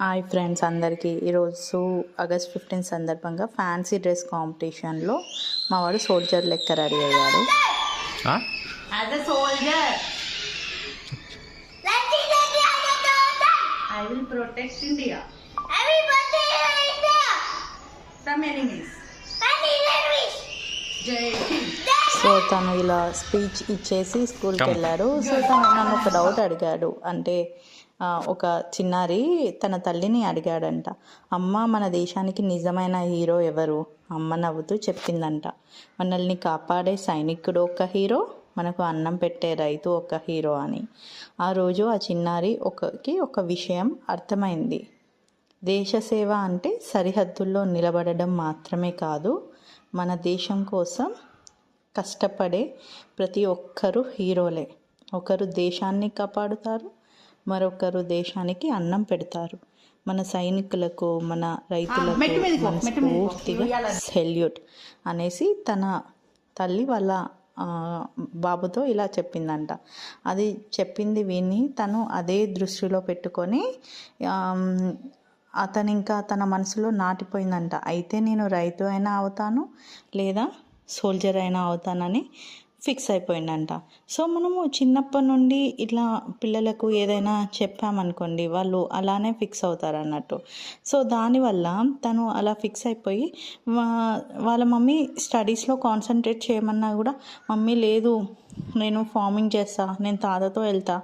Hi friends అందరికీ. ఈరోజు August 15 సందర్భంగా ఫ్యాన్సీ డ్రెస్ కాంపిటీషన్లో మా వాడు సోల్జర్ లెక్క రెడీ అయ్యాడు. I will protect India from enemies. Jai Hind. So తను ఇలా స్పీచ్ ఇచ్చేసి స్కూల్కి వెళ్ళాడు. సో తను నన్ను ఒక డౌట్ అడిగాడు. అంటే ఒక చిన్నారి తన తల్లిని అడిగాడంట, అమ్మ మన దేశానికి నిజమైన హీరో ఎవరు? అమ్మ నవ్వుతూ చెప్పిందంట, మనల్ని కాపాడే సైనికుడు ఒక హీరో, మనకు అన్నం పెట్టే రైతు ఒక హీరో అని. ఆ రోజు ఆ చిన్నారి ఒక విషయం అర్థమైంది. దేశ సేవ అంటే సరిహద్దుల్లో నిలబడడం మాత్రమే కాదు, మన దేశం కోసం కష్టపడే ప్రతి ఒక్కరూ హీరోలే. ఒకరు దేశాన్ని కాపాడుతారు, మరొకరు దేశానికి అన్నం పెడతారు. మన సైనికులకు, మన రైతులకు పూర్తిగా సెల్యూట్ అనేసి తన తల్లి వాళ్ళ బాబుతో ఇలా చెప్పిందంట. అది చెప్పింది విని తను అదే దృష్టిలో పెట్టుకొని అతను ఇంకా తన మనసులో నాటిపోయిందంట, అయితే నేను రైతు అయినా అవుతాను లేదా సోల్జర్ అయినా అవుతానని ఫిక్స్ అయిపోయిందంట. సో మనము చిన్నప్పటి నుండి ఇట్లా పిల్లలకు ఏదైనా చెప్పామనుకోండి, వాళ్ళు అలానే ఫిక్స్ అవుతారు అన్నట్టు. సో దానివల్ల తను అలా ఫిక్స్ అయిపోయి వాళ్ళ మమ్మీ స్టడీస్లో కాన్సన్ట్రేట్ చేయమన్నా కూడా, మమ్మీ లేదు నేను ఫార్మింగ్ చేస్తా, నేను తాతతో వెళ్తా,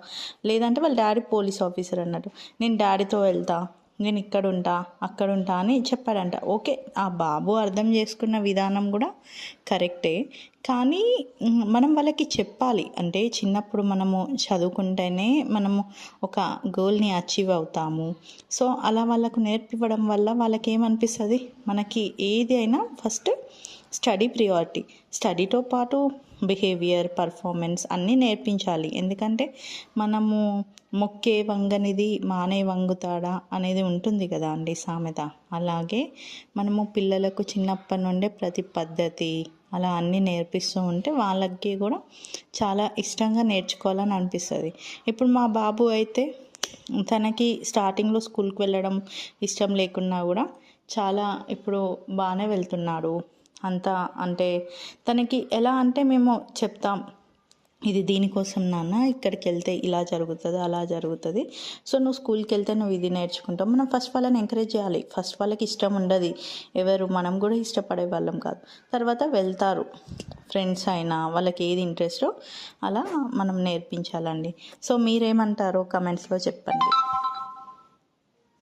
లేదంటే వాళ్ళ డాడీ పోలీస్ ఆఫీసర్ అన్నట్టు, నేను డాడీతో వెళ్తా, నేను ఇక్కడుంటా అక్కడుంటా అని చెప్పాడంట. ఓకే, ఆ బాబు అర్థం చేసుకున్న విధానం కూడా కరెక్టే, కానీ మనం వాళ్ళకి చెప్పాలి. అంటే చిన్నప్పుడు మనము చదువుకుంటేనే మనము ఒక గోల్ని అచీవ్ అవుతాము. సో అలా వాళ్ళకు నేర్పివ్వడం వల్ల వాళ్ళకి ఏమనిపిస్తుంది, మనకి ఏది అయినా ఫస్ట్ స్టడీ ప్రియారిటీ, స్టడీతో పాటు బిహేవియర్, పర్ఫార్మెన్స్ అన్నీ నేర్పించాలి. ఎందుకంటే మనము మొక్కే వంగనిది మానే వంగుతాడా అనేది ఉంటుంది కదా అండి సామెత. అలాగే మనము పిల్లలకు చిన్నప్పటి నుండే ప్రతి పద్ధతి అలా అన్నీ నేర్పిస్తూ ఉంటే వాళ్ళకి కూడా చాలా ఇష్టంగా నేర్చుకోవాలని అనిపిస్తుంది. ఇప్పుడు మా బాబు అయితే తనకి స్టార్టింగ్లో స్కూల్కి వెళ్ళడం ఇష్టం లేకున్నా కూడా చాలా ఇప్పుడు బాగానే వెళ్తున్నాడు. అంతా అంటే తనకి ఎలా అంటే మేము చెప్తాం, ఇది దీనికోసం నాన్న, ఇక్కడికి వెళ్తే ఇలా జరుగుతుంది అలా జరుగుతుంది, సో నువ్వు స్కూల్కి వెళ్తే నువ్వు ఇది నేర్చుకుంటావు. మనం ఫస్ట్ వాళ్ళని ఎంకరేజ్ చేయాలి. ఫస్ట్ వాళ్ళకి ఇష్టం ఉండదు, మనం కూడా ఇష్టపడే వాళ్ళం కాదు. తర్వాత వెళ్తారు, ఫ్రెండ్స్ అయినా వాళ్ళకి ఏది ఇంట్రెస్టో అలా మనం నేర్పించాలండి. సో మీరేమంటారో కమెంట్స్లో చెప్పండి.